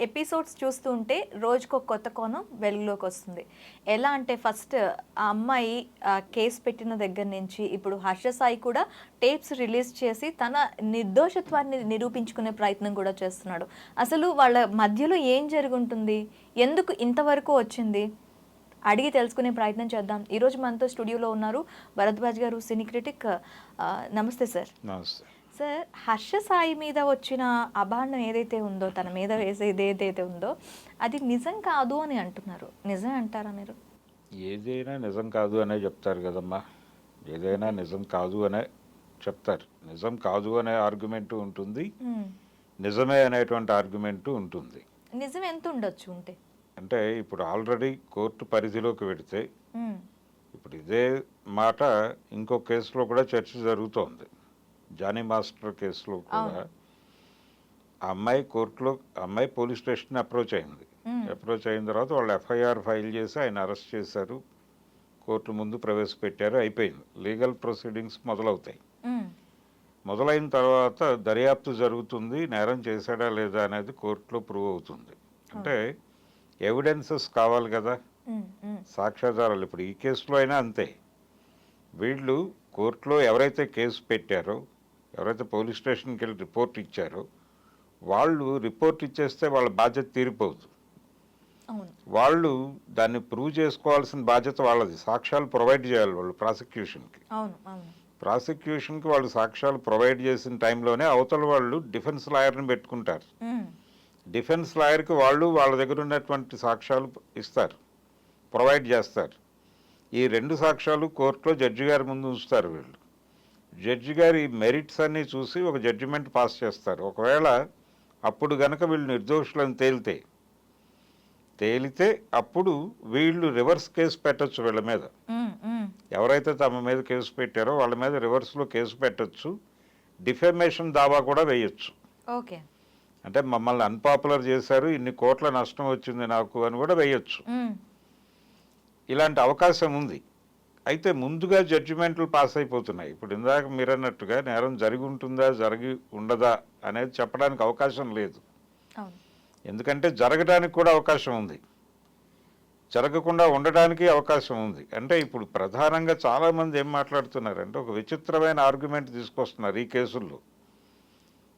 Episodes చూస్తూ ఉంటే రోజుకో కొత్త కోణం వెలుగులోకి వస్తుంది. ఎలా అంటే ఫస్ట్ ఆ అమ్మాయి కేసు పెట్టిన దగ్గర నుంచి ఇప్పుడు హర్ష సాయి కూడా టేప్స్ రిలీజ్ చేసి తన నిర్దోషత్వాన్ని నిరూపించుకునే ప్రయత్నం కూడా చేస్తున్నాడు. అసలు వాళ్ళ మధ్యలో ఏం జరుగుంటుంది, ఎందుకు ఇంతవరకు వచ్చింది అడిగి తెలుసుకునే ప్రయత్నం చేద్దాం. ఈరోజు మనతో స్టూడియోలో ఉన్నారు భరద్వాజ్ గారు, సినీ క్రిటిక్. నమస్తే సార్. నమస్తే సార్, హర్ష సాయి మీద వచ్చిన అభాండం ఏదైతే ఉందో, తన మీద వేసేది ఏదైతే ఉందో అది నిజం కాదు అని అంటున్నారు. నిజం అంటారా మీరు? ఏదైనా నిజం కాదు అనే చెప్తారు కదమ్మా. ఏదైనా నిజం కాదు అనే చెప్తారు. నిజం కాదు అనే ఆర్గ్యుమెంటు ఉంటుంది, నిజమే అనేటువంటి ఆర్గ్యుమెంటు ఉంటుంది. నిజం ఎంత ఉండొచ్చు ఉంటే? అంటే ఇప్పుడు ఆల్రెడీ కోర్టు పరిధిలోకి పెడితే ఇప్పుడు ఇదే మాట ఇంకో కేసులో కూడా చర్చ జరుగుతోంది. జానీ మాస్టర్ కేసులో కూడా ఆ అమ్మాయి కోర్టులో అమ్మాయి పోలీస్ స్టేషన్ అప్రోచ్ అయింది. అప్రోచ్ అయిన తర్వాత వాళ్ళు ఎఫ్ఐఆర్ ఫైల్ చేసి ఆయన అరెస్ట్ చేశారు, కోర్టు ముందు ప్రవేశపెట్టారు, అయిపోయింది. లీగల్ ప్రొసీడింగ్స్ మొదలవుతాయి. మొదలైన తర్వాత దర్యాప్తు జరుగుతుంది, నేరం చేశాడా లేదా అనేది కోర్టులో ప్రూవ్ అవుతుంది. అంటే ఎవిడెన్సెస్ కావాలి కదా, సాక్ష్యాధారాలు. ఇప్పుడు ఈ కేసులో అయినా అంతే. వీళ్ళు కోర్టులో ఎవరైతే కేసు పెట్టారో, ఎవరైతే పోలీస్ స్టేషన్కి వెళ్ళి రిపోర్ట్ ఇచ్చారో, వాళ్ళు రిపోర్ట్ ఇచ్చేస్తే వాళ్ళ బాధ్యత తీరిపోదు. వాళ్ళు దాన్ని ప్రూవ్ చేసుకోవాల్సిన బాధ్యత వాళ్ళది. సాక్ష్యాలు ప్రొవైడ్ చేయాలి వాళ్ళు ప్రాసిక్యూషన్కి. ప్రాసిక్యూషన్కి వాళ్ళు సాక్ష్యాలు ప్రొవైడ్ చేసిన టైంలోనే అవతల వాళ్ళు డిఫెన్స్ లాయర్ని పెట్టుకుంటారు. డిఫెన్స్ లాయర్కి వాళ్ళు వాళ్ళ దగ్గర ఉన్నటువంటి సాక్ష్యాలు ఇస్తారు, ప్రొవైడ్ చేస్తారు. ఈ రెండు సాక్ష్యాలు కోర్టులో జడ్జి గారి ముందు ఉంచుతారు. వీళ్ళు జడ్జి గారి మెరిట్స్ అన్నీ చూసి ఒక జడ్జిమెంట్ పాస్ చేస్తారు. ఒకవేళ అప్పుడు గనక వీళ్ళు నిర్దోషులను తేలితే అప్పుడు వీళ్ళు రివర్స్ కేసు పెట్టచ్చు. వీళ్ళ మీద ఎవరైతే తమ మీద కేసు పెట్టారో వాళ్ళ మీద రివర్స్లో కేసు పెట్టచ్చు. డిఫెమేషన్ దావా కూడా వేయచ్చు. ఓకే, అంటే మమ్మల్ని అన్పాపులర్ చేశారు, ఇన్ని కోట్ల నష్టం వచ్చింది నాకు అని కూడా వేయచ్చు. ఇలాంటి అవకాశం ఉంది. అయితే ముందుగా జడ్జిమెంట్లు పాస్ అయిపోతున్నాయి. ఇప్పుడు ఇందాక మీరు అన్నట్టుగా నేరం జరిగి ఉంటుందా జరిగి ఉండదా అనేది చెప్పడానికి అవకాశం లేదు. ఎందుకంటే జరగడానికి కూడా అవకాశం ఉంది, జరగకుండా ఉండడానికి అవకాశం ఉంది. అంటే ఇప్పుడు ప్రధానంగా చాలామంది ఏం మాట్లాడుతున్నారంటే ఒక విచిత్రమైన ఆర్గ్యుమెంట్ తీసుకొస్తున్నారు ఈ కేసుల్లో.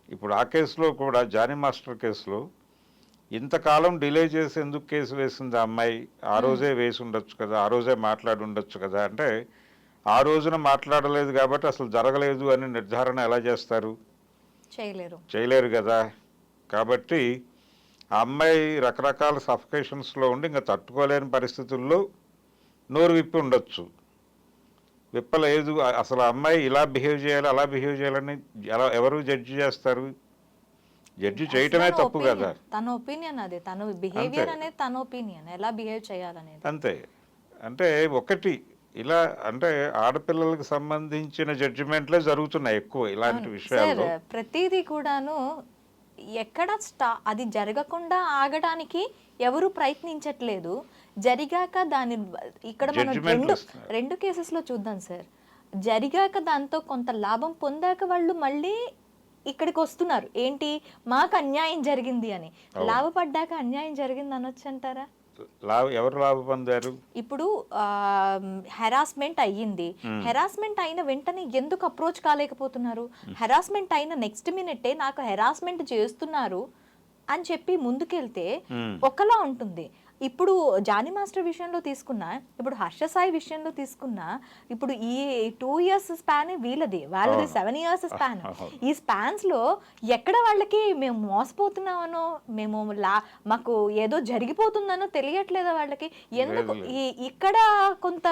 ఇప్పుడు ఆ కేసులో కూడా జానీ మాస్టర్ కేసులో ఇంతకాలం డిలే చేసి ఎందుకు కేసు వేసింది ఆ అమ్మాయి? ఆ రోజే వేసి ఉండొచ్చు కదా, ఆ రోజే మాట్లాడి ఉండొచ్చు కదా. అంటే ఆ రోజున మాట్లాడలేదు కాబట్టి అసలు జరగలేదు అని నిర్ధారణ ఎలా చేస్తారు? చేయలేరు కదా. కాబట్టి ఆ అమ్మాయి రకరకాల సఫికేషన్స్లో ఉండి ఇంకా తట్టుకోలేని పరిస్థితుల్లో నోరు విప్పి ఉండొచ్చు. విప్పలేదు. అసలు ఆ అమ్మాయి ఇలా బిహేవ్ చేయాలి అలా బిహేవ్ చేయాలని ఎవరు జడ్జి చేస్తారు? జడ్జి చేయటమే తప్పు కదా. తన ఒపీనియన్ అది, తన బిహేవియర్ అనేది తన ఒపీనియన్, ఎలా బిహేవ్ చేయాలనేది అంతే. అంటే ఒకటి ఇలా అంటే ఆడపిల్లలకు సంబంధించిన జడ్జిమెంట్లే జరుగుతున్నాయి ఎక్కువ ఇలాంటి విషయాల్లో. ప్రతిదీ కూడాను ఎక్కడ అది జరగకుండా ఆగడానికి ఎవరు ప్రయత్నించట్లేదు. జరిగాక దాని ఇక్కడ మనం రెండు కేసెస్లో చూద్దాం సార్. జరిగాక దాంతో కొంత లాభం పొందాక వాళ్ళు మళ్ళీ ఇక్కడికి వస్తున్నారు. ఏంటి, మాకు అన్యాయం జరిగింది అని. లాభపడ్డాక అన్యాయం జరిగింది అనొచ్చు అంటారా? ఎవరు లాభ పొందారు? ఇప్పుడు హెరాస్మెంట్ అయ్యింది, హెరాస్మెంట్ అయిన వెంటనే ఎందుకు అప్రోచ్ కాలేకపోతున్నారు? హెరాస్మెంట్ అయిన నెక్స్ట్ మినిటే నాకు హెరాస్మెంట్ చేస్తున్నారు అని చెప్పి ముందుకెళ్తే ఒకలా ఉంటుంది. ఇప్పుడు జానీ మాస్టర్ విషయంలో తీసుకున్నా, ఇప్పుడు హర్ష సాయి విషయంలో తీసుకున్నా, ఇప్పుడు ఈ 2 years స్పాన్ వాళ్ళది 7 years స్పాన్. ఈ స్పాన్స్ లో ఎక్కడ వాళ్ళకి మేము మోసపోతున్నామనో, మేము మాకు ఏదో జరిగిపోతుందనో తెలియట్లేదా వాళ్ళకి? ఎందుకు ఇక్కడ కొంత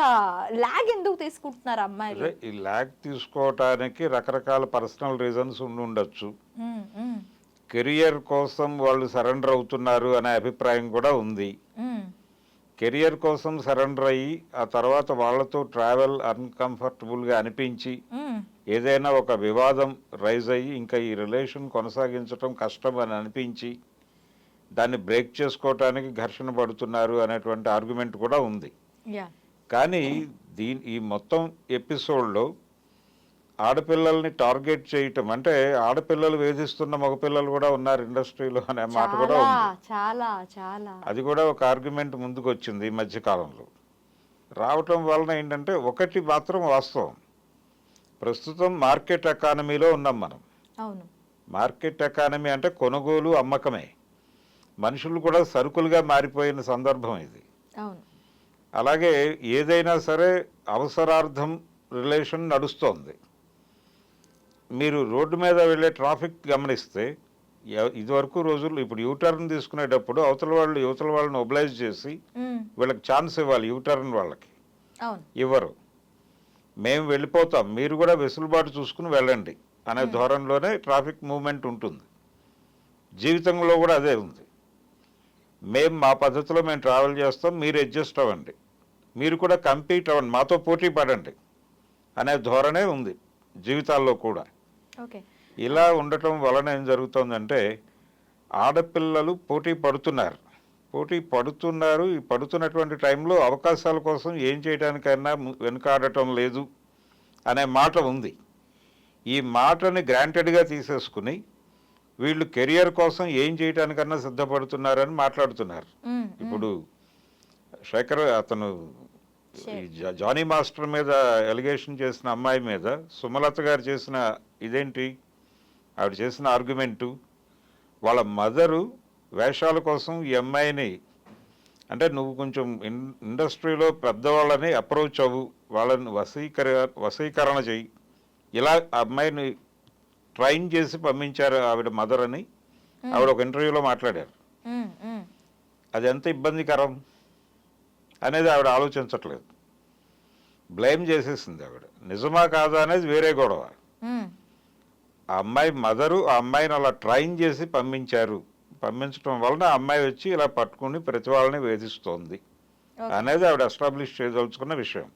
లాగ్ ఎందుకు తీసుకుంటున్నారు అమ్మాయిలు? ఈ లాగ్ తీసుకోవటానికి రకరకాల పర్సనల్ రీజన్స్ ఉండొచ్చు. కెరియర్ కోసం వాళ్ళు సరెండర్ అవుతున్నారు అనే అభిప్రాయం కూడా ఉంది. కెరియర్ కోసం సరెండర్ అయ్యి ఆ తర్వాత వాళ్ళతో ట్రావెల్ అన్కంఫర్టబుల్గా అనిపించి ఏదైనా ఒక వివాదం రైజ్ అయ్యి ఇంకా ఈ రిలేషన్ కొనసాగించడం కష్టం అని అనిపించి దాన్ని బ్రేక్ చేసుకోవటానికి ఘర్షణ పడుతున్నారు అనేటువంటి ఆర్గ్యుమెంట్ కూడా ఉంది. కానీ ఈ మొత్తం ఎపిసోడ్లో ఆడపిల్లల్ని టార్గెట్ చేయటం అంటే ఆడపిల్లలు వేధిస్తున్న మగపిల్లలు కూడా ఉన్నారు ఇండస్ట్రీలో అనే మాట కూడా చాలా ఉంది. చాలా చాలా అది కూడా ఒక ఆర్గ్యుమెంట్ ముందుకు వచ్చింది ఈ మధ్య కాలంలో. రావటం వలన ఏంటంటే ఒకటి మాత్రం వాస్తవం, ప్రస్తుతం మార్కెట్ ఎకానమీలో ఉన్నాం మనం. అవును. మార్కెట్ ఎకానమీ అంటే కొనుగోలు అమ్మకమే, మనుషులు కూడా సరుకులుగా మారిపోయిన సందర్భం ఇది. అవును. అలాగే ఏదైనా సరే అవసరార్థం రిలేషన్ నడుస్తోంది. మీరు రోడ్డు మీద వెళ్ళే ట్రాఫిక్ గమనిస్తే ఇదివరకు రోజుల్లో ఇప్పుడు యూటర్న్ తీసుకునేటప్పుడు యువతల వాళ్ళని ఒబ్లైజ్ చేసి వీళ్ళకి ఛాన్స్ ఇవ్వాలి, యూటర్న్ వాళ్ళకి అవును. ఇవ్వరు. మేము వెళ్ళిపోతాం, మీరు కూడా వెసులుబాటు చూసుకుని వెళ్ళండి అనే ధోరణిలోనే ట్రాఫిక్ మూవ్మెంట్ ఉంటుంది. జీవితంలో కూడా అదే ఉంది. మేము మా పద్ధతిలో మేము ట్రావెల్ చేస్తాం, మీరు అడ్జస్ట్ అవ్వండి, మీరు కూడా కంపీట్ అవ్వండి, మాతో పోటీ పడండి అనే ధోరణే ఉంది జీవితాల్లో కూడా. ఓకే. ఇలా ఉండటం వలన ఏం జరుగుతుందంటే ఆడపిల్లలు పోటీ పడుతున్నారు. ఈ పడుతున్నటువంటి టైంలో అవకాశాల కోసం ఏం చేయడానికైనా వెనుకాడటం లేదు అనే మాట ఉంది. ఈ మాటని గ్రాంటెడ్గా తీసేసుకుని వీళ్ళు కెరియర్ కోసం ఏం చేయడానికన్నా సిద్ధపడుతున్నారని మాట్లాడుతున్నారు. ఇప్పుడు శేఖర్ అతను జానీ మాస్టర్ మీద ఎలిగేషన్ చేసిన అమ్మాయి మీద సుమలత గారు చేసిన ఇదేంటి, ఆవిడ చేసిన ఆర్గ్యుమెంటు, వాళ్ళ మదరు వేషాల కోసం ఈ అమ్మాయిని అంటే నువ్వు కొంచెం ఇండస్ట్రీలో పెద్దవాళ్ళని అప్రోచ్ అవ్వు, వాళ్ళని వశీకరణ చెయ్యి, ఇలా అమ్మాయిని ట్రైన్ చేసి పంపించారు ఆవిడ మదర్ అని ఆవిడ ఒక ఇంటర్వ్యూలో మాట్లాడారు. అది ఎంత ఇబ్బందికరం అనేది ఆవిడ ఆలోచించట్లేదు, బ్లేమ్ చేసేసింది ఆవిడ. నిజమా కాదా అనేది వేరే గొడవ. ఆ అమ్మాయి మదరు ఆ అమ్మాయిని అలా ట్రైన్ చేసి పంపించడం వలన ఆ అమ్మాయి వచ్చి ఇలా పట్టుకుని ప్రతి వాళ్ళని వేధిస్తోంది అనేది ఆవిడ ఎస్టాబ్లిష్ చేయదలుచుకున్న విషయం.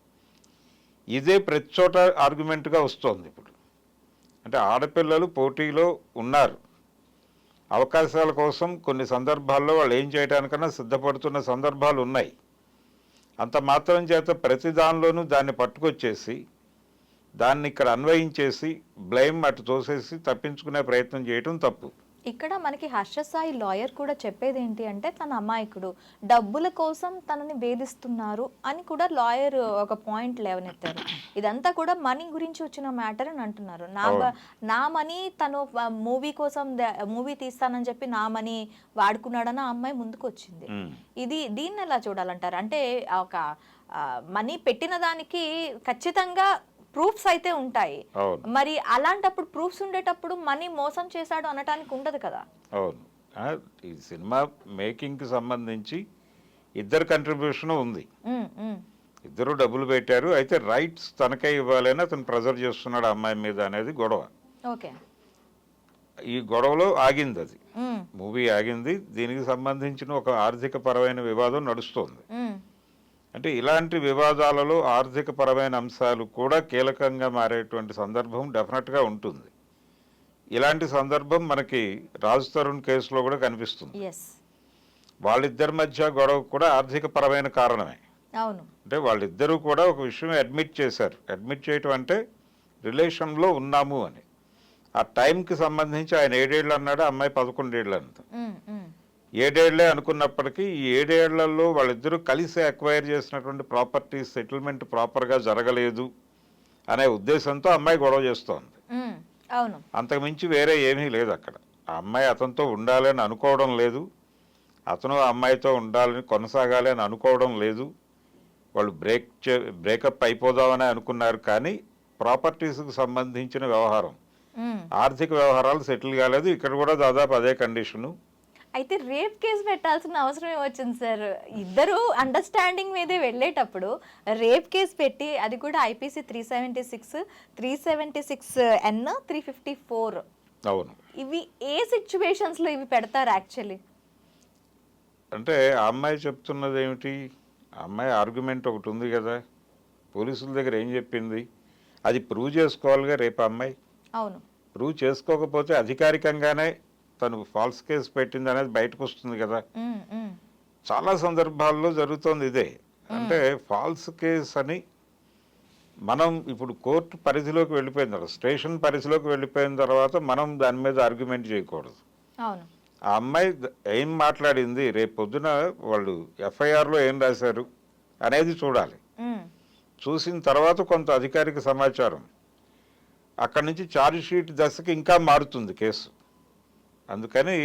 ఇదే ప్రతి చోట ఆర్గ్యుమెంట్గా వస్తోంది ఇప్పుడు. అంటే ఆడపిల్లలు పోటీలో ఉన్నారు, అవకాశాల కోసం కొన్ని సందర్భాల్లో వాళ్ళు ఏం చేయడానికన్నా సిద్ధపడుతున్న సందర్భాలు ఉన్నాయి. అంత మాత్రం చేత ప్రతి దానిలోనూ దాన్ని పట్టుకొచ్చేసి దాన్ని ఇక్కడ అన్వయించేసి బ్లేమ్ అటు తోసేసి తప్పించుకునే ప్రయత్నం చేయటం తప్పు. ఇక్కడ మనకి హర్షసాయి లాయర్ కూడా చెప్పేది ఏంటి అంటే తన అమాయకుడు, డబ్బుల కోసం తనని వేధిస్తున్నారు అని కూడా లాయర్ ఒక పాయింట్ లేవనెత్తారు. ఇదంతా కూడా మనీ గురించి వచ్చిన మ్యాటర్ అని అంటున్నారు. నా మనీ తను మూవీ కోసం మూవీ తీస్తానని చెప్పి నా మనీ వాడుకున్నాడని ఆ అమ్మాయి ముందుకు వచ్చింది. దీన్ని ఎలా చూడాలంటారు? అంటే ఒక మనీ పెట్టిన దానికి ఖచ్చితంగా ప్రూఫ్స్ అయితే ఉంటాయి. మరి అలాంటప్పుడు ప్రూఫ్స్ ఉండేటప్పుడు మనీ మోసం చేశాడు అనటానికి ఉండదు కదా. అవును, ఈ సినిమా మేకింగ్ కి సంబంధించి ఇద్దరు కంట్రిబ్యూషన్ ఉంది. ఇద్దరు డబ్బులు పెట్టారు, అయితే రైట్స్ తనకే ఇవ్వాలని అతను ప్రెజర్ చేస్తున్నాడు అమ్మాయి మీద అనేది గొడవ. ఓకే. ఈ గొడవలో ఆగింది, అది మూవీ ఆగింది. దీనికి సంబంధించిన ఒక ఆర్థిక పరమైన వివాదం నడుస్తోంది. అంటే ఇలాంటి వివాదాలలో ఆర్థిక పరమైన అంశాలు కూడా కీలకంగా మారేటువంటి సందర్భం డెఫినెట్గా ఉంటుంది. ఇలాంటి సందర్భం మనకి రాజ్ తరుణ్ కేసులో కూడా కనిపిస్తుంది. వాళ్ళిద్దరి మధ్య గొడవ కూడా ఆర్థిక పరమైన కారణమే. అవును, అంటే వాళ్ళిద్దరూ కూడా ఒక విషయం అడ్మిట్ చేశారు. అడ్మిట్ చేయటం అంటే రిలేషన్లో ఉన్నాము అని. ఆ టైంకి సంబంధించి ఆయన 7 ఏళ్ళు అన్నాడు, అమ్మాయి 11 ఏళ్ళు అంత. 7 ఏళ్లే అనుకున్నప్పటికీ ఈ 7 ఏళ్లలో వాళ్ళిద్దరూ కలిసి అక్వైర్ చేసినటువంటి ప్రాపర్టీ సెటిల్మెంట్ ప్రాపర్గా జరగలేదు అనే ఉద్దేశంతో అమ్మాయి గొడవ చేస్తోంది. అంతకుమించి వేరే ఏమీ లేదు అక్కడ. ఆ అమ్మాయి అతనితో ఉండాలని అనుకోవడం లేదు, అతను ఆ అమ్మాయితో ఉండాలని కొనసాగాలి అని అనుకోవడం లేదు. వాళ్ళు బ్రేకప్ అయిపోదామని అనుకున్నారు, కానీ ప్రాపర్టీస్కి సంబంధించిన వ్యవహారం, ఆర్థిక వ్యవహారాలు సెటిల్ కాలేదు. ఇక్కడ కూడా దాదాపు అదే కండిషను. అయితే రేప్ కేసు పెట్టాల్సిన అవసరం ఏమొచ్చింది సార్? ఇద్దరు అండర్స్టాండింగ్ మీదే వెళ్ళేటప్పుడు రేప్ కేసు పెట్టి, అది కూడా ఐపీసీ 376, 376N, 354. అవును, ఇవి ఏ సిచ్యువేషన్స్ లో ఇవి పెడతారు యాక్చువల్లీ? అంటే ఆ అమ్మాయి చెప్తున్నది ఏమిటి? ఆ అమ్మాయి ఆర్గ్యుమెంట్ ఒకటి ఉంది కదా, పోలీసుల దగ్గర ఏం చెప్పింది, అది ప్రూవ్ చేసుకోవాలిగా రేపు అమ్మాయి. అవును, ప్రూవ్ చేసుకోకపోతే అధికారికంగానే తను ఫాల్స్ కేసు పెట్టింది అనేది బయటకు వస్తుంది కదా. చాలా సందర్భాల్లో జరుగుతోంది ఇదే. అంటే ఫాల్స్ కేసు అని మనం ఇప్పుడు కోర్టు పరిధిలోకి వెళ్ళిపోయిన తర్వాత, స్టేషన్ పరిధిలోకి వెళ్ళిపోయిన తర్వాత మనం దాని మీద ఆర్గ్యుమెంట్ చేయకూడదు. అవును. ఆ అమ్మాయి ఏం మాట్లాడింది, రేపు పొద్దున వాళ్ళు ఎఫ్ఐఆర్లో ఏం రాశారు అనేది చూడాలి. ఉమ్, చూసిన తర్వాత కొంత అధికారిక సమాచారం అక్కడి నుంచి ఛార్జ్ షీట్ దశకి ఇంకా మారుతుంది కేసు. అందుకని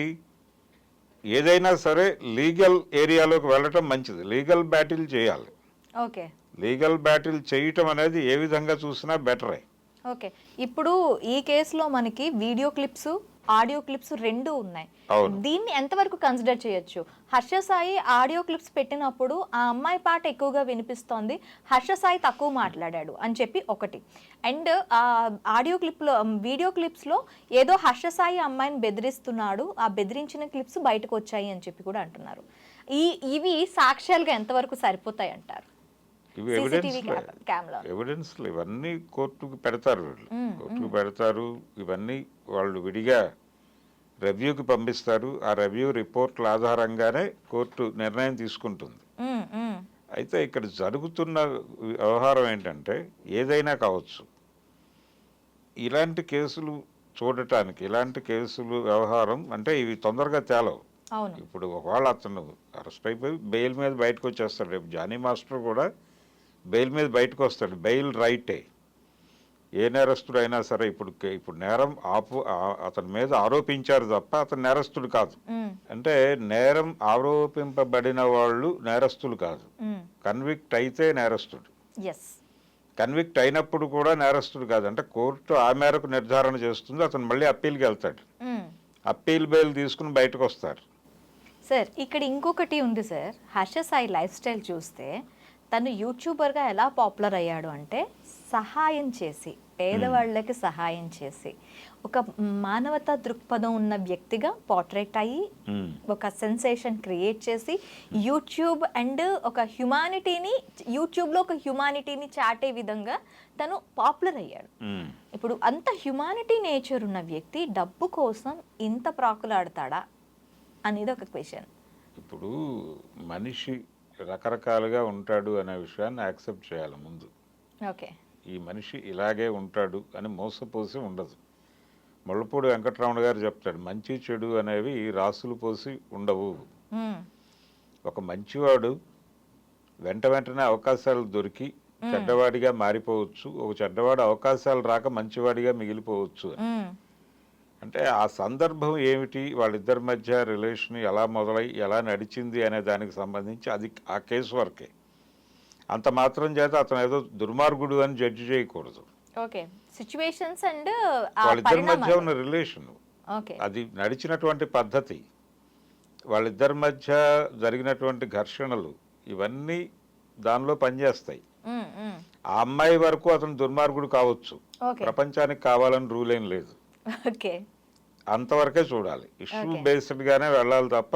ఏదైనా సరే లీగల్ ఏరియాలోకి వెళ్ళటం మంచిది. లీగల్ బ్యాటిల్ చేయాలి. ఓకే. లీగల్ బ్యాటిల్ చేయటం అనేది ఏ విధంగా చూసినా బెటరే. ఓకే. ఇప్పుడు ఈ కేసులో మనకి వీడియో క్లిప్స్, ఆడియో క్లిప్స్ రెండు ఉన్నాయి. అవును. దీన్ని ఎంతవరకు కన్సిడర్ చేయొచ్చు? హర్ష సాయి ఆడియో క్లిప్స్ పెట్టినప్పుడు ఆ అమ్మాయి పాట ఎక్కువగా వినిపిస్తోంది, హర్ష సాయి తక్కువ మాట్లాడాడు అని చెప్పి ఒకటి. అండ్ ఆ ఆడియో క్లిప్లో, వీడియో క్లిప్స్లో ఏదో హర్ష సాయి అమ్మాయిని బెదిరిస్తున్నాడు, ఆ బెదిరించిన క్లిప్స్ బయటకు వచ్చాయి అని చెప్పి కూడా అంటున్నారు. ఇవి సాక్ష్యాలుగా ఎంతవరకు సరిపోతాయి అంటారు? ఇవి CCTV క్యామ్లో ఎవిడెన్స్లు ఇవన్నీ కోర్టుకు పెడతారు. వీళ్ళు కోర్టుకు పెడతారు. ఇవన్నీ వాళ్ళు విడిగా రివ్యూకి పంపిస్తారు. ఆ రివ్యూ రిపోర్ట్ల ఆధారంగానే కోర్టు నిర్ణయం తీసుకుంటుంది. అయితే ఇక్కడ జరుగుతున్న వ్యవహారం ఏంటంటే, ఏదైనా కావచ్చు, ఇలాంటి కేసులు చూడటానికి, ఇలాంటి కేసులు వ్యవహారం అంటే ఇవి తొందరగా తేలవు. అవును. ఇప్పుడు ఒకవేళ అతను అరెస్ట్ అయిపోయి బెయిల్ మీద బయటకు వచ్చేస్తాడు. రేపు జానీ మాస్టర్ కూడా బెయిల్ మీద బయటకు వస్తాడు. బెయిల్ రైటే. ఏ నేరస్తుడు అయినా సరే ఇప్పుడు నేరం అతని మీద ఆరోపించారు తప్ప అతను నేరస్తుడు కాదు. అంటే నేరం ఆరోపింపబడిన వాళ్ళు నేరస్తులు కాదు. కన్విక్ట్ అయితే నేరస్తుడు. కన్విక్ట్ అయినప్పుడు కూడా నేరస్తుడు కాదు. అంటే కోర్టు ఆ మేరకు నిర్ధారణ చేస్తుంది. అతను మళ్ళీ అప్పీల్కి వెళ్తాడు. అప్పీల్ బెయిల్ తీసుకుని బయటకు వస్తారు. సార్, ఇక్కడ ఇంకొకటి ఉంది sir. Harsha Sai life style చూస్తే తను యూట్యూబర్గా ఎలా పాపులర్ అయ్యాడు అంటే, సహాయం చేసి, పేదవాళ్ళకి సహాయం చేసి, ఒక మానవతా దృక్పథం ఉన్న వ్యక్తిగా పోర్ట్రేట్ అయ్యి ఒక సెన్సేషన్ క్రియేట్ చేసి యూట్యూబ్ అండ్ ఒక హ్యుమానిటీని, యూట్యూబ్లో ఒక హ్యుమానిటీని చాటే విధంగా తను పాపులర్ అయ్యాడు. ఇప్పుడు అంత హ్యుమానిటీ నేచర్ ఉన్న వ్యక్తి డబ్బు కోసం ఇంత ప్రాకులాడతాడా అనేది ఒక క్వశ్చన్. ఇప్పుడు మనిషి రకరకాలుగా ఉంటాడు అనే విషయాన్ని యాక్సెప్ట్ చేయాలి ముందు. ఓకే. ఈ మనిషి ఇలాగే ఉంటాడు అని మోసపోసి ఉండదు. ముళ్ళపూడి వెంకటరమణ గారు చెప్తాడు, మంచి చెడు అనేవి రాసులు పోసి ఉండవు. ఒక మంచివాడు వెంటనే అవకాశాలు దొరికి చెడ్డవాడిగా మారిపోవచ్చు. ఒక చెడ్డవాడు అవకాశాలు రాక మంచివాడిగా మిగిలిపోవచ్చు. అంటే ఆ సందర్భం ఏమిటి, వాళ్ళిద్దరి మధ్య రిలేషన్ ఎలా మొదలై ఎలా నడిచింది అనే దానికి సంబంధించి అది ఆ కేసు వరకే. అంత మాత్రం చేత అతను ఏదో దుర్మార్గుడు అని జడ్జి చేయకూడదు. ఓకే. సిచ్యువేషన్స్ అండ్ వాళ్ళిద్దరి మధ్య ఉన్న రిలేషన్, అది నడిచినటువంటి పద్ధతి, వాళ్ళిద్దరి మధ్య జరిగినటువంటి ఘర్షణలు, ఇవన్నీ దానిలో పనిచేస్తాయి. ఆ అమ్మాయి వరకు అతను దుర్మార్గుడు కావచ్చు, ప్రపంచానికి కావాలని రూల్ ఏం లేదు. అంతవరకే చూడాలి. ఇష్యూ బేస్డ్గానే వెళ్ళాలి తప్ప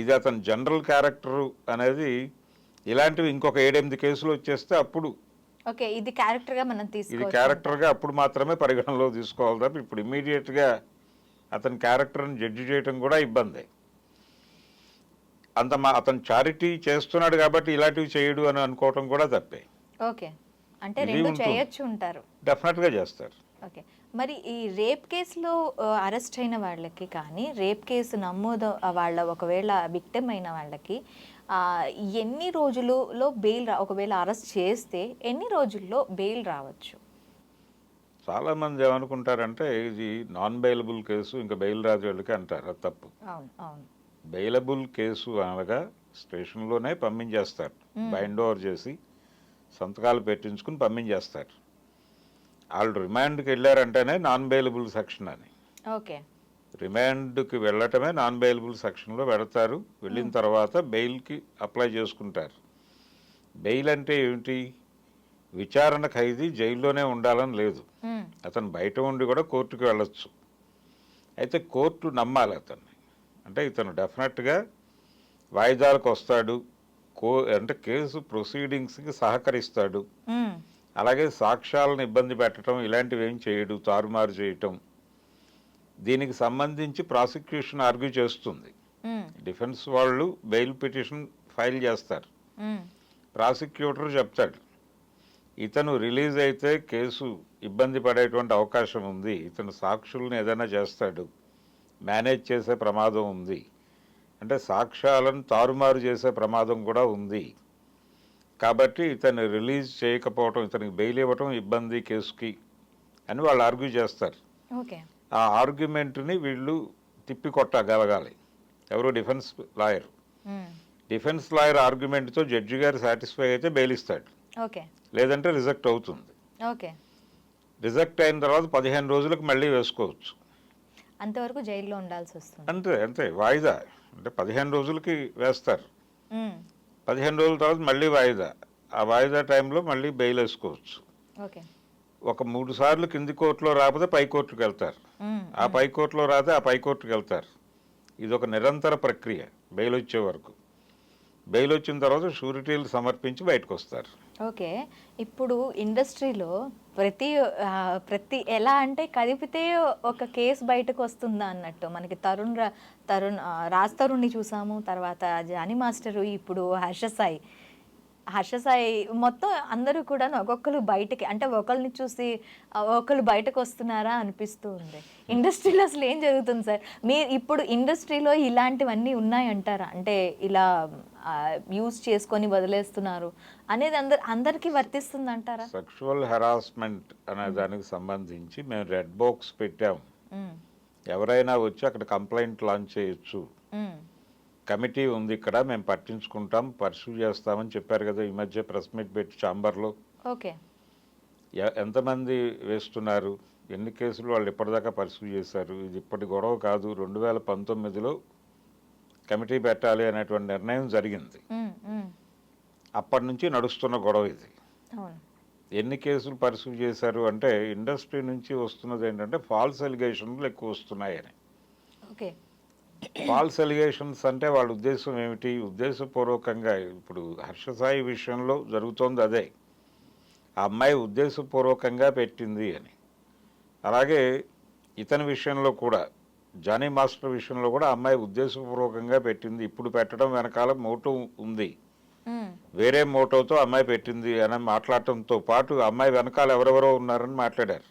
ఇది అతని జనరల్ క్యారెక్టర్ అనేది, ఇలాంటివి ఇంకొక 7-8 కేసులు వచ్చేస్తే అప్పుడు ఇది క్యారెక్టర్గా అప్పుడు మాత్రమే పరిగణనలో తీసుకోవాలి తప్ప ఇప్పుడు ఇమ్మీడియట్గా అతని క్యారెక్టర్ని జడ్జి చేయటం కూడా ఇబ్బంది. అతను చారిటీ చేస్తున్నాడు కాబట్టి ఇలాంటివి చేయడు అని అనుకోవటం కూడా తప్పే. అంటే రెండు చేయొచ్చు ఉంటారు. డెఫినెట్గా చేస్తారు. ఓకే. మరి ఈ రేప్ కేసులో అరెస్ట్ అయిన వాళ్ళకి కానీ, రేప్ కేసు నమోదు వాళ్ళ ఒకవేళ విక్టిమ్ అయిన వాళ్ళకి ఎన్ని రోజులలో బెయిల్ ఒకవేళ అరెస్ట్ చేస్తే ఎన్ని రోజుల్లో బెయిల్ రావచ్చు? చాలామంది ఏమనుకుంటారంటే ఇది నాన్ బెయిలబుల్ కేసు, ఇంకా బెయిల్ రాజు వాళ్ళకి అంటారు. అది తప్పు. బెయిలబుల్ కేసు అనగా స్టేషన్లోనే పంపించేస్తారు. బైండ్ ఓవర్ చేసి సంతకాలు పెట్టించుకుని పంపించేస్తారు. వాళ్ళు రిమాండ్కి వెళ్ళారంటేనే నాన్ బెయిలబుల్ సెక్షన్ అని. రిమాండ్కి వెళ్ళటమే నాన్ బెయిలబుల్ సెక్షన్లో పెడతారు. వెళ్ళిన తర్వాత బెయిల్కి అప్లై చేసుకుంటారు. బెయిల్ అంటే ఏమిటి? విచారణ ఖైదీ జైల్లోనే ఉండాలని లేదు. అతను బయట ఉండి కూడా కోర్టుకు వెళ్ళొచ్చు. అయితే కోర్టు నమ్మాలి అతన్ని. అంటే ఇతను డెఫినెట్గా వాయిదాలకు వస్తాడు, అంటే కేసు ప్రొసీడింగ్స్కి సహకరిస్తాడు, అలాగే సాక్ష్యాలను ఇబ్బంది పెట్టడం ఇలాంటివి ఏం చేయడు, తారుమారు చేయటం. దీనికి సంబంధించి ప్రాసిక్యూషన్ ఆర్గ్యూ చేస్తుంది. డిఫెన్స్ వాళ్ళు బెయిల్ పిటిషన్ ఫైల్ చేస్తారు. ప్రాసిక్యూటర్ చెప్తాడు ఇతను రిలీజ్ అయితే కేసు ఇబ్బంది పడేటువంటి అవకాశం ఉంది, ఇతను సాక్షుల్ని ఏదైనా చేస్తాడు, మేనేజ్ చేసే ప్రమాదం ఉంది, అంటే సాక్ష్యాలను తారుమారు చేసే ప్రమాదం కూడా ఉంది. కాబట్టి ఇతను రిలీజ్ చేయకపోవటం, ఇతనికి బెయిల్ ఇవ్వటం ఇబ్బంది కేసుకి అని వాళ్ళు ఆర్గ్యూ చేస్తారు. ఓకే. ఆ ఆర్గ్యుమెంట్ని వీళ్ళు తిప్పికొట్టగలగాలి. ఎవరు? Defence lawyer. డిఫెన్స్ లాయర్ ఆర్గ్యుమెంట్తో జడ్జి గారు సాటిస్ఫై అయితే బెయిల్ ఇస్తాడు, ఓకే. లేదంటే రిజెక్ట్ అవుతుంది. ఓకే. రిజెక్ట్ అయిన తర్వాత 15 రోజులకు మళ్ళీ వేసుకోవచ్చు. అంతవరకు జైల్లో ఉండాల్సి వస్తుంది. అంతే అంతే, వాయిదా అంటే 15 రోజులకి వేస్తారు, 15 రోజుల తర్వాత మళ్ళీ వాయిదా, ఆ వాయిదా టైంలో మళ్ళీ బెయిల్ వేసుకోవచ్చు. ఓకే. ఒక 3 సార్లు కింది కోర్టులో రాకపోతే పై కోర్టుకు వెళ్తారు, ఆ పై కోర్టులో రాతే ఆ పై కోర్టుకు వెళ్తారు. ఇది ఒక నిరంతర ప్రక్రియ బెయిల్ వచ్చే వరకు. బెయిల్ వచ్చిన తర్వాత షూరిటీలు సమర్పించి బయటకు వస్తారు. ఓకే. ఇప్పుడు ఇండస్ట్రీలో ప్రతి ఎలా అంటే కదిపితే ఒక కేసు బయటకు వస్తుందా అన్నట్టు మనకి రాజ్ తరుణ్ని చూసాము, తర్వాత జానీ మాస్టరు, ఇప్పుడు హర్ష సాయి మొత్తం అందరూ కూడా ఒక్కొక్కరు బయటకి, అంటే ఒకరిని చూసి ఒకళ్ళు బయటకు వస్తున్నారా అనిపిస్తూ ఉంది. ఇండస్ట్రీలో అసలు ఏం జరుగుతుంది సార్? మీరు ఇప్పుడు ఇండస్ట్రీలో ఇలాంటివన్నీ ఉన్నాయంటారా? అంటే ఇలా యూజ్ చేసుకొని వదిలేస్తున్నారు అనేది అందరికీ వర్తిస్తుంది అంటారా? సెక్షువల్ హెరాస్మెంట్ అనే దానికి సంబంధించి మేము రెడ్ బాక్స్ పెట్టాము. ఎవరైనా వచ్చి అక్కడ కంప్లైంట్ లాంచ్ చేయొచ్చు, కమిటీ ఉంది ఇక్కడ, మేము పట్టించుకుంటాం, పర్సూ చేస్తామని చెప్పారు కదా ఈ మధ్య ప్రెస్ మీట్ పెట్టి ఛాంబర్లో. ఓకే. ఎంతమంది వేస్తున్నారు, ఎన్ని కేసులు వాళ్ళు ఇప్పటిదాకా పర్సూ చేశారు? ఇది ఇప్పటి గొడవ కాదు, 2019లో కమిటీ పెట్టాలి అనేటువంటి నిర్ణయం జరిగింది. అప్పటి నుంచి నడుస్తున్న గొడవ ఇది. ఎన్ని కేసులు పర్సూ చేశారు అంటే ఇండస్ట్రీ నుంచి వస్తున్నది ఏంటంటే ఫాల్స్ ఎలిగేషన్లు ఎక్కువ వస్తున్నాయని. ఓకే. ఫాల్స్ ఎలిగేషన్స్ అంటే వాళ్ళ ఉద్దేశం ఏమిటి? ఉద్దేశపూర్వకంగా ఇప్పుడు హర్ష సాయి విషయంలో జరుగుతోంది అదే, ఆ అమ్మాయి ఉద్దేశపూర్వకంగా పెట్టింది అని. అలాగే ఇతని విషయంలో కూడా, జానీ మాస్టర్ విషయంలో కూడా అమ్మాయి ఉద్దేశపూర్వకంగా పెట్టింది, ఇప్పుడు పెట్టడం వెనకాల మోటో ఉంది, వేరే మోటోతో అమ్మాయి పెట్టింది అని మాట్లాడటంతో పాటు అమ్మాయి వెనకాల ఎవరెవరో ఉన్నారని మాట్లాడారు.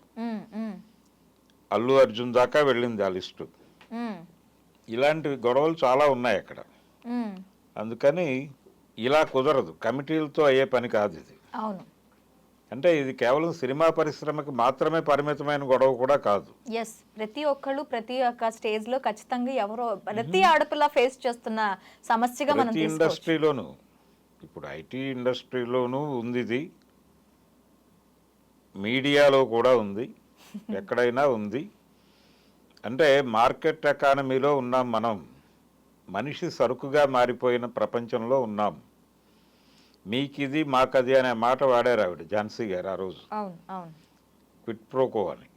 అల్లు అర్జున్ దాకా వెళ్ళింది ఆ లిస్టు. ఇలాంటి గొడవలు చాలా ఉన్నాయి అక్కడ. అందుకని ఇలా కుదరదు, కమిటీలతో అయ్యే పని కాదు ఇది. అవును. అంటే ఇది కేవలం సినిమా పరిశ్రమకి మాత్రమే పరిమితమైన గొడవ కూడా కాదు. ఎస్, ప్రతి ఒక్కళ్ళు ప్రతి ఒక్క స్టేజ్ లో ఖచ్చితంగా ఎవరో ప్రతి ఆడపిల్ల ఫేస్ చేస్తున్న సమస్యగా మనం ప్రతి ఇండస్ట్రీలోనూ, ఇప్పుడు ఐటీ ఇండస్ట్రీలోనూ ఉంది ఇది, మీడియాలో కూడా ఉంది, ఎక్కడైనా ఉంది. అంటే మార్కెట్ ఎకానమీలో ఉన్నాం మనం, మనిషి సరుకుగా మారిపోయిన ప్రపంచంలో ఉన్నాం. మీకిది మాకది అనే మాట వాడారు ఆవిడ, ఝాన్సీ గారు ఆ రోజు, క్విట్ ప్రోకో అని.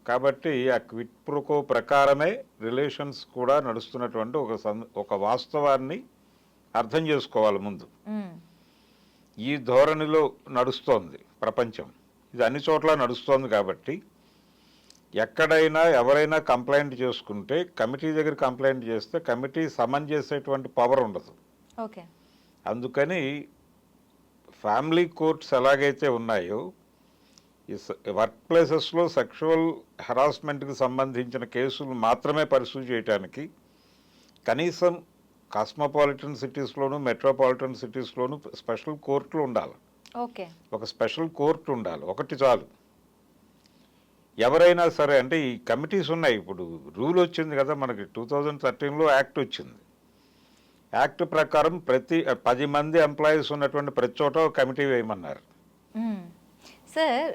కాబట్టి ఆ క్విట్ ప్రోకో ప్రకారమే రిలేషన్స్ కూడా నడుస్తున్నటువంటి ఒక వాస్తవాన్ని అర్థం చేసుకోవాలి ముందు. ఈ ధోరణిలో నడుస్తోంది ప్రపంచం, ఇది అన్ని చోట్ల నడుస్తోంది. కాబట్టి ఎక్కడైనా ఎవరైనా కంప్లైంట్ చేసుకుంటే కమిటీ దగ్గర కంప్లైంట్ చేస్తే కమిటీ సమన్ చేసేటువంటి పవర్ ఉండదు. ఓకే. అందుకని ఫ్యామిలీ కోర్ట్స్ ఎలాగైతే ఉన్నాయో, ఈ వర్క్ ప్లేసెస్లో సెక్షువల్ హెరాస్మెంట్కి సంబంధించిన కేసులు మాత్రమే పర్సూ చేయడానికి కనీసం కాస్మోపాలిటన్ సిటీస్లోను మెట్రోపాలిటన్ సిటీస్లోను స్పెషల్ కోర్టులు ఉండాలి. ఓకే. ఒక స్పెషల్ కోర్టు ఉండాలి, ఒకటి చాలు. ఎవరైనా సరే, అంటే ఈ కమిటీస్ ఉన్నాయి. ఇప్పుడు రూల్ వచ్చింది కదా మనకి, 2013లో యాక్ట్ వచ్చింది. యాక్ట్ ప్రకారం ప్రతి 10 మంది ఎంప్లాయీస్ ఉన్నటువంటి ప్రతి చోట ఒక కమిటీ వేయమన్నారు. సార్,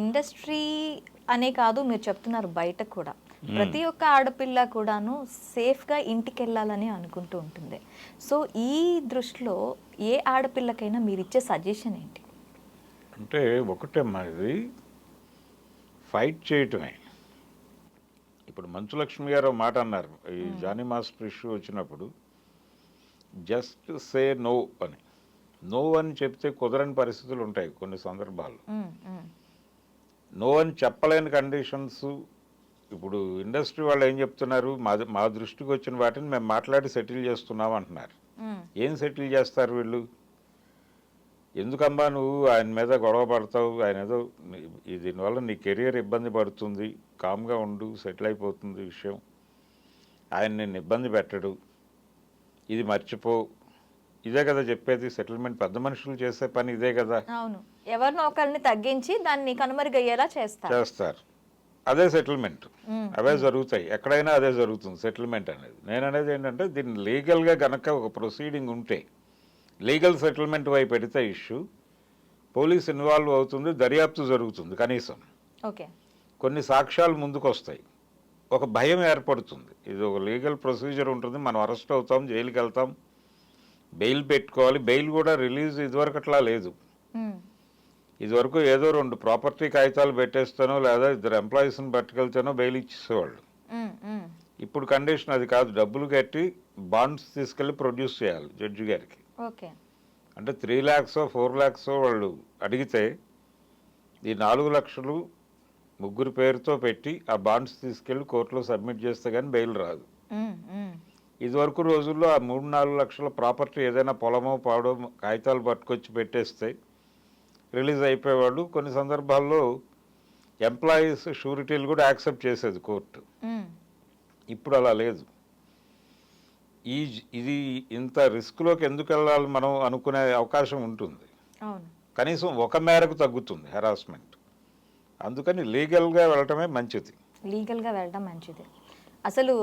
ఇండస్ట్రీ అనే కాదు, మీరు చెప్తున్నారు బయట కూడా ప్రతి ఒక్క ఆడపిల్ల కూడాను సేఫ్గా ఇంటికి వెళ్ళాలని అనుకుంటూ ఉంటుంది. సో ఈ దృష్టిలో ఏ ఆడపిల్లకైనా మీరు ఇచ్చే సజెషన్ ఏంటి? అంటే ఒకటేమ్మా, ఇది ఫైట్ చేయటమే. ఇప్పుడు మంచులక్ష్మి గారు మాట అన్నారు ఈ జానీ మాస్టర్ ఇష్యూ వచ్చినప్పుడు, జస్ట్ సే నో అని. నో అని చెప్తే కుదరని పరిస్థితులు ఉంటాయి కొన్ని సందర్భాల్లో. నో అని చెప్పలేని కండిషన్స్. ఇప్పుడు ఇండస్ట్రీ వాళ్ళు ఏం చెప్తున్నారు, మా దృష్టికి వచ్చిన వాటిని మేము మాట్లాడి సెటిల్ చేస్తున్నాం అంటున్నారు. ఏం సెటిల్ చేస్తారు వీళ్ళు? ఎందుకమ్మా నువ్వు ఆయన మీద గొడవ పడతావు, ఆయన ఏదో దీనివల్ల నీ కెరియర్ ఇబ్బంది పడుతుంది, కామ్గా ఉండు, సెటిల్ అయిపోతుంది విషయం, ఆయన నిన్ను ఇబ్బంది పెట్టడు, ఇది మర్చిపో, ఇదే కదా చెప్పేది. సెటిల్మెంట్ పెద్ద మనుషులు చేసే పని ఇదే కదా. అవును, ఎవరినో ఒకరిని తగ్గించి దాన్ని కనుమరుగయ్యేలా చేస్తారు. అదే సెటిల్మెంట్, అవే జరుగుతాయి ఎక్కడైనా, అదే జరుగుతుంది సెటిల్మెంట్ అనేది. నేను అనేది ఏంటంటే దీన్ని లీగల్గా గనక ఒక ప్రొసీడింగ్ ఉంటే, లీగల్ సెటిల్మెంట్ వైపు పెడితే ఇష్యూ, పోలీస్ ఇన్వాల్వ్ అవుతుంది, దర్యాప్తు జరుగుతుంది, కనీసం ఓకే కొన్ని సాక్ష్యాలు ముందుకు వస్తాయి, ఒక భయం ఏర్పడుతుంది. ఇది ఒక లీగల్ ప్రొసీజర్ ఉంటుంది, మనం అరెస్ట్ అవుతాం, జైలుకి వెళ్తాం, బెయిల్ పెట్టుకోవాలి. బెయిల్ కూడా రిలీజ్ ఇదివరకు అట్లా లేదు. ఇదివరకు ఏదో 2 ప్రాపర్టీ కాగితాలు పెట్టేస్తానో లేదా 2 ఎంప్లాయీస్ని పట్టుకెళ్తానో బెయిల్ ఇచ్చేసేవాళ్ళు. ఇప్పుడు కండిషన్ అది కాదు, డబ్బులు కట్టి బాండ్స్ తీసుకెళ్ళి ప్రొడ్యూస్ చేయాలి జడ్జి గారికి. అంటే 3 lakhs 4 lakhs వాళ్ళు అడిగితే ఈ 4 లక్షలు ముగ్గురు పేరుతో పెట్టి ఆ బాండ్స్ తీసుకెళ్ళి కోర్టులో సబ్మిట్ చేస్తే కానీ బెయిల్ రాదు. ఇదివరకు రోజుల్లో ఆ 3-4 లక్షల ప్రాపర్టీ ఏదైనా పొలమో పాడో కాగితాలు పట్టుకొచ్చి పెట్టేస్తే రిలీజ్ అయిపోయేవాళ్ళు. కొన్ని సందర్భాల్లో ఎంప్లాయీస్ షూరిటీలు కూడా యాక్సెప్ట్ చేసేది కోర్టు. ఇప్పుడు అలా లేదు. ఇది ఇంత రిస్క్లోకి ఎందుకు వెళ్ళాలి మనం అనుకునే అవకాశం ఉంటుంది. కనీసం ఒక మేరకు తగ్గుతుంది హెరాస్మెంట్. అందుకని లీగల్గా వెళ్ళటమే మంచిది. అసలు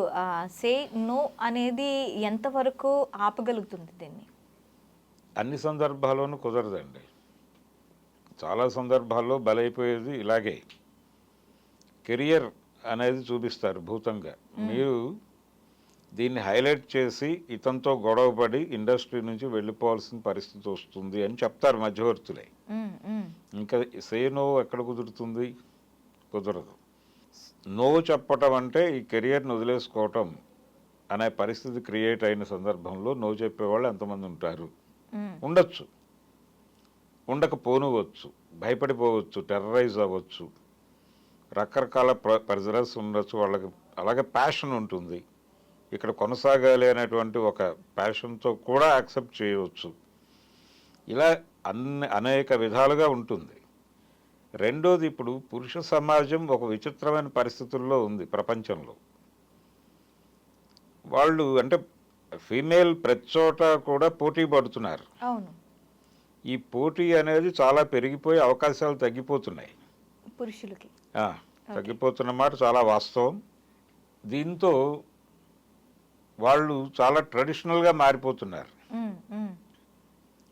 సే నో అనేది ఎంతవరకు ఆపగలుగుతుంది దీన్ని? అన్ని సందర్భాల్లోనూ కుదరదండి. చాలా సందర్భాల్లో బలైపోయేది ఇలాగే. కెరియర్ అనేది చూపిస్తారు భూతంగా. మీరు దీన్ని హైలైట్ చేసి ఇతనితో గొడవపడి ఇండస్ట్రీ నుంచి వెళ్ళిపోవాల్సిన పరిస్థితి వస్తుంది అని చెప్తారు మధ్యవర్తులే. ఇంకా సే నో ఎక్కడ కుదురుతుంది? కుదరదు. నో చెప్పటం అంటే ఈ కెరియర్ని వదిలేసుకోవటం అనే పరిస్థితి క్రియేట్ అయిన సందర్భంలో నో చెప్పేవాళ్ళు ఎంతమంది ఉంటారు? ఉండొచ్చు, ఉండకపోనవచ్చు, భయపడిపోవచ్చు, టెర్రరైజ్ అవ్వచ్చు, రకరకాల ప్రెజరస్ ఉండొచ్చు వాళ్ళకి. అలాగే ప్యాషన్ ఉంటుంది, ఇక్కడ కొనసాగాలి అనేటువంటి ఒక ప్యాషన్తో కూడా యాక్సెప్ట్ చేయవచ్చు. ఇలా అనేక విధాలుగా ఉంటుంది. రెండోది, ఇప్పుడు పురుష సమాజం ఒక విచిత్రమైన పరిస్థితుల్లో ఉంది ప్రపంచంలో. వాళ్ళు అంటే ఫీమేల్ ప్రతి చోట కూడా పోటీ పడుతున్నారు. ఈ పోటీ అనేది చాలా పెరిగిపోయి అవకాశాలు తగ్గిపోతున్నాయి పురుషులకి. తగ్గిపోతున్న మాట చాలా వాస్తవం. దీంతో వాళ్ళు చాలా ట్రెడిషనల్గా మారిపోతున్నారు.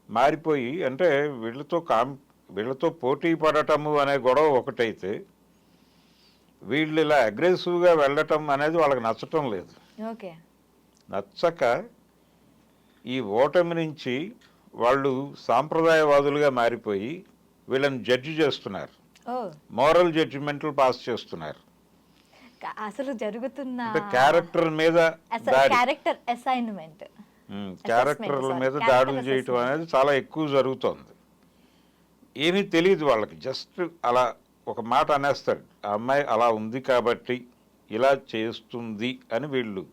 మారిపోయి అంటే వీళ్ళతో పోటీ పడటము అనే గొడవ ఒకటైతే, వీళ్ళు ఇలా అగ్రెసివ్గా వెళ్ళటం అనేది వాళ్ళకి నచ్చటం లేదు. నచ్చక ఈ ఓటమి నుంచి వాళ్ళు సాంప్రదాయవాదులుగా మారిపోయి వీళ్ళని జడ్జి చేస్తున్నారు, మోరల్ జడ్జిమెంట్లు పాస్ చేస్తున్నారు. అసలు జరుగుతున్న క్యారెక్టర్ మీద క్యారెక్టర్ అసైన్మెంట్, క్యారెక్టర్ల మీద దాడులు చేయటం అనేది చాలా ఎక్కువ జరుగుతోంది. ఏమీ తెలియదు వాళ్ళకి, జస్ట్ అలా ఒక మాట అనేస్తాడు, ఆ అమ్మాయి అలా ఉంది కాబట్టి ఇలా చేస్తుంది అని వీళ్ళు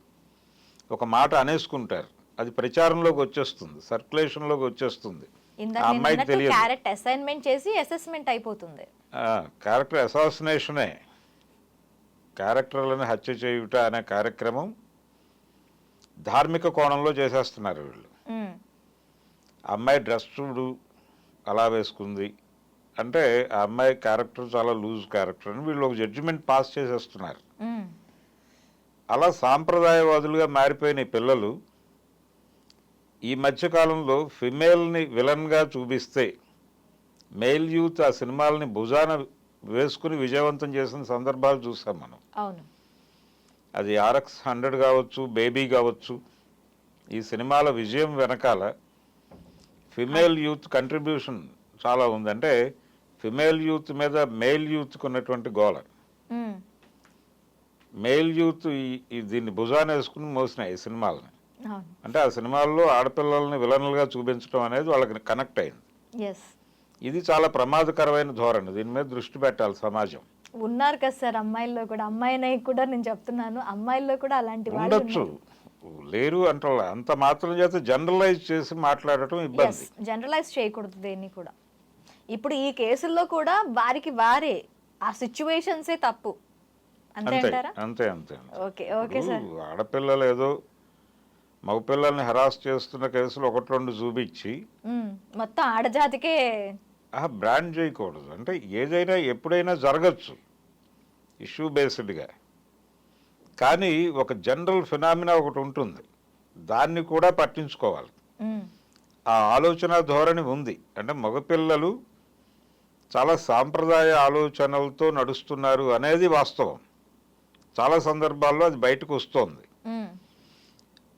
ఒక మాట అనేసుకుంటారు. అది ప్రచారంలోకి వచ్చేస్తుంది, సర్క్యులేషన్లోకి వచ్చేస్తుంది. ఆ అమ్మాయికి తెలియదు. క్యారెక్టర్ అసైన్మెంట్ చేసి అసెస్మెంట్ అయిపోతుంది. క్యారెక్టర్ అసాసినేషనే, క్యారెక్టర్లను హత్య చేయుట అనే కార్యక్రమం ధార్మిక కోణంలో చేసేస్తున్నారు వీళ్ళు. అమ్మాయి డ్రెస్ చూడు అలా వేసుకుంది అంటే ఆ అమ్మాయి క్యారెక్టర్ చాలా లూజ్ క్యారెక్టర్ అని వీళ్ళు ఒక జడ్జిమెంట్ పాస్ చేసేస్తున్నారు. అలా సాంప్రదాయవాదులుగా మారిపోయిన పిల్లలు ఈ మధ్యకాలంలో ఫిమేల్ని విలన్గా చూపిస్తే మెయిల్ యూత్ ఆ సినిమాలని భుజాన వేసుకుని విజయవంతం చేసిన సందర్భాలు చూసాం మనం. అది RX 100 కావచ్చు, బేబీ కావచ్చు. ఈ సినిమాల విజయం వెనకాల ఫిమేల్ యూత్ కంట్రిబ్యూషన్ చాలా ఉంది. అంటే ఫిమేల్ యూత్ మీద మెయిల్ యూత్కి ఉన్నటువంటి గోల, మెయిల్ యూత్ దీన్ని భుజాన వేసుకుని మోసినాయి ఈ సినిమాలని. అంటే ఆ సినిమాల్లో ఆడపిల్లల్ని విలన్లుగా చూపించడం అనేది వాళ్ళకి కనెక్ట్ అయింది. ఇది చాలా ప్రమాదకరమైన ధోరణి. దీని మీద దృష్టి పెట్టాలి సమాజం. ఉన్నారు కదా సార్ అమ్మాయిల్లో కూడా, అమ్మాయిని కూడా నేను చెప్తున్నాను, అమ్మాయిల్లో కూడా అలాంటి లేరు అంటే అంత మాత్రం చేత జనరలైజ్ చేసి మాట్లాడటం ఇబ్బంది. జనరలైజ్ చేయకూడదు దేన్ని కూడా. ఇప్పుడు ఈ కేసుల్లో కూడా వారికి వారే ఆ సిచ్యువేషన్సే తప్పు అంతే అంతే అంటారా? అంతే అంతే ఓకే ఓకే సార్. ఇప్పుడు ఆడపిల్లలు ఏదో మగపిల్లల్ని హరాస్ చేస్తున్న కేసులు ఒకటి రెండు చూపించి మొత్తం ఆడజాతికే బ్రాండ్ చేయకూడదు. అంటే ఏదైనా ఎప్పుడైనా జరగచ్చు ఇష్యూ బేస్డ్గా, కానీ ఒక జనరల్ ఫినామినా ఒకటి ఉంటుంది, దాన్ని కూడా పట్టించుకోవాలి. ఆ ఆలోచన ధోరణి ఉంది. అంటే మగపిల్లలు చాలా సాంప్రదాయ ఆలోచనలతో నడుస్తున్నారు అనేది వాస్తవం. చాలా సందర్భాల్లో అది బయటకు వస్తోంది.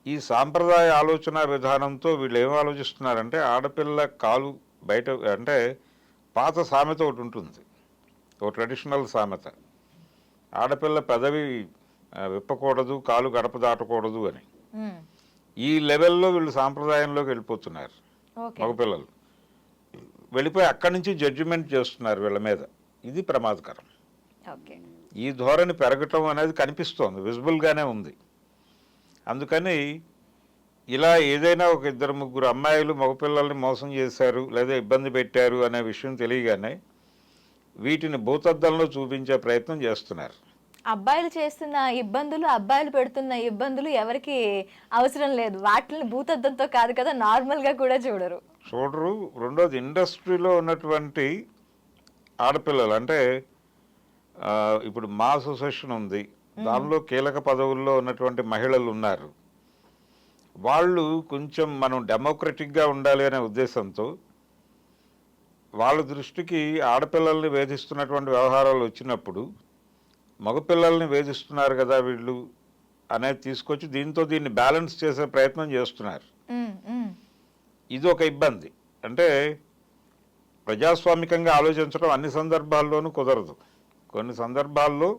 ఈ సాంప్రదాయ ఆలోచన విధానంతో వీళ్ళు ఏం ఆలోచిస్తున్నారంటే ఆడపిల్ల కాలు బయట, అంటే పాత సామెత ఒకటి ఉంటుంది, ఒక ట్రెడిషనల్ సామెత, ఆడపిల్ల పెదవి విప్పకూడదు, కాలు గడప దాటకూడదు అని. ఈ లెవెల్లో వీళ్ళు సాంప్రదాయంలోకి వెళ్ళిపోతున్నారు. మగపిల్లలు వెళ్ళిపోయి అక్కడి నుంచి జడ్జిమెంట్ చేస్తున్నారు వీళ్ళ మీద. ఇది ప్రమాదకరం. ఈ ధోరణి పెరగటం అనేది కనిపిస్తోంది, విజిబుల్గానే ఉంది. అందుకని ఇలా ఏదైనా ఒక ఇద్దరు ముగ్గురు అమ్మాయిలు మగపిల్లల్ని మోసం చేశారు లేదా ఇబ్బంది పెట్టారు అనే విషయం తెలియగానే వీటిని భూతద్దంలో చూపించే ప్రయత్నం చేస్తున్నారు. అబ్బాయిలు చేస్తున్న ఇబ్బందులు, అబ్బాయిలు పెడుతున్న ఇబ్బందులు ఎవరికి అవసరం లేదు. వాటిని భూతద్దంతో కాదు కదా, నార్మల్గా కూడా చూడరు. రెండోది, ఇండస్ట్రీలో ఉన్నటువంటి ఆడపిల్లలు, అంటే ఇప్పుడు మా అసోసియేషన్ ఉంది, దానిలో కీలక పదవుల్లో ఉన్నటువంటి మహిళలు ఉన్నారు. వాళ్ళు కొంచెం మనం డెమోక్రటిక్గా ఉండాలి అనే ఉద్దేశంతో వాళ్ళ దృష్టికి ఆడపిల్లల్ని వేధిస్తున్నటువంటి వ్యవహారాలు వచ్చినప్పుడు మగపిల్లల్ని వేధిస్తున్నారు కదా వీళ్ళు అనేది తీసుకొచ్చి దీన్ని బ్యాలెన్స్ చేసే ప్రయత్నం చేస్తున్నారు. ఇది ఒక ఇబ్బంది. అంటే ప్రజాస్వామికంగా ఆలోచించడం అన్ని సందర్భాల్లోనూ కుదరదు. కొన్ని సందర్భాల్లో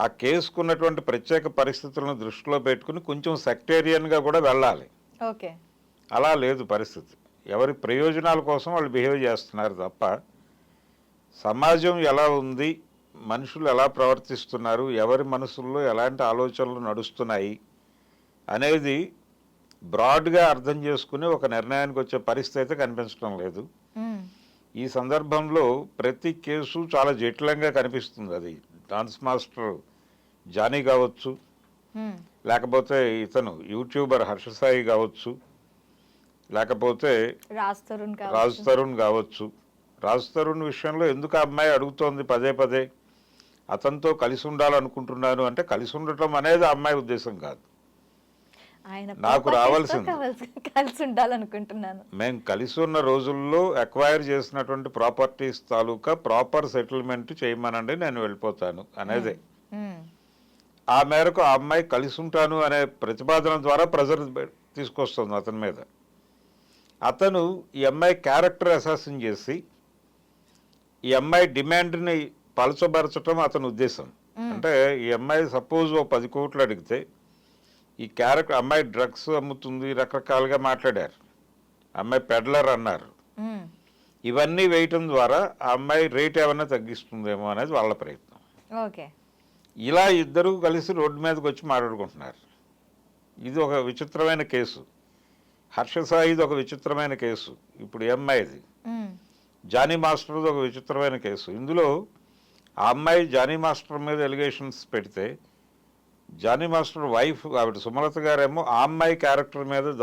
ఆ కేసుకున్నటువంటి ప్రత్యేక పరిస్థితులను దృష్టిలో పెట్టుకుని కొంచెం సెక్టేరియన్గా కూడా వెళ్ళాలి. ఓకే, అలా లేదు పరిస్థితి. ఎవరి ప్రయోజనాల కోసం వాళ్ళు బిహేవ్ చేస్తున్నారు తప్ప సమాజం ఎలా ఉంది, మనుషులు ఎలా ప్రవర్తిస్తున్నారు, ఎవరి మనసుల్లో ఎలాంటి ఆలోచనలు నడుస్తున్నాయి అనేది బ్రాడ్గా అర్థం చేసుకుని ఒక నిర్ణయానికి వచ్చే పరిస్థితి అయితే కనిపించడం లేదు. ఈ సందర్భంలో ప్రతి కేసు చాలా జటిలంగా కనిపిస్తుంది. అది డాన్స్ మాస్టర్ జానీ కావచ్చు, లేకపోతే ఇతను యూట్యూబర్ హర్షసాయి కావచ్చు, లేకపోతే రాజ్ తరుణ్ కావచ్చు. రాజ్ తరుణ్ విషయంలో ఎందుకు ఆ అమ్మాయి అడుగుతోంది పదే పదే అతనితో కలిసి ఉండాలనుకుంటున్నాను అంటే, కలిసి ఉండటం అనేది ఆ అమ్మాయి ఉద్దేశం కాదు. నాకు రావాల్సింది కలిసి ఉండాలనుకుంటున్నాను. మేము కలిసి ఉన్న రోజుల్లో అక్వైర్ చేసినటువంటి ప్రాపర్టీస్ తాలూకా ప్రాపర్ సెటిల్మెంట్ చేయమనండి, నేను వెళ్ళిపోతాను అనేదే. ఆ మేరకు ఆ అమ్మాయి కలిసి ఉంటాను అనే ప్రతిపాదన ద్వారా ప్రెజర్ తీసుకొస్తుంది అతని మీద. అతను ఈ అమ్మాయి క్యారెక్టర్ అసాసిన్ చేసి ఈ అమ్మాయి డిమాండ్ని పలచబరచటం అతని ఉద్దేశం. అంటే ఈ అమ్మాయి సపోజ్ ఓ 10 కోట్లు అడిగితే ఈ క్యారెక్టర్, అమ్మాయి డ్రగ్స్ అమ్ముతుంది, రకరకాలుగా మాట్లాడారు, అమ్మాయి పెడ్లర్ అన్నారు. ఇవన్నీ వేయటం ద్వారా ఆ అమ్మాయి రేట్ ఏమైనా తగ్గిస్తుందేమో అనేది వాళ్ళ ప్రయత్నం. ఇలా ఇద్దరు కలిసి రోడ్డు మీదకి వచ్చి మాట్లాడుకుంటున్నారు. ఇది ఒక విచిత్రమైన కేసు. హర్షసాయిది ఒక విచిత్రమైన కేసు. ఇప్పుడు ఈ అమ్మాయిది జానీ మాస్టర్ది ఒక విచిత్రమైన కేసు. ఇందులో ఆ అమ్మాయి జానీ మాస్టర్ మీద ఎలిగేషన్స్ పెడితే జానీ మాస్టర్ వైఫ్ ఆవిడ సుమలత గారేమో ఆ అమ్మాయి క్యారెక్టర్ మీద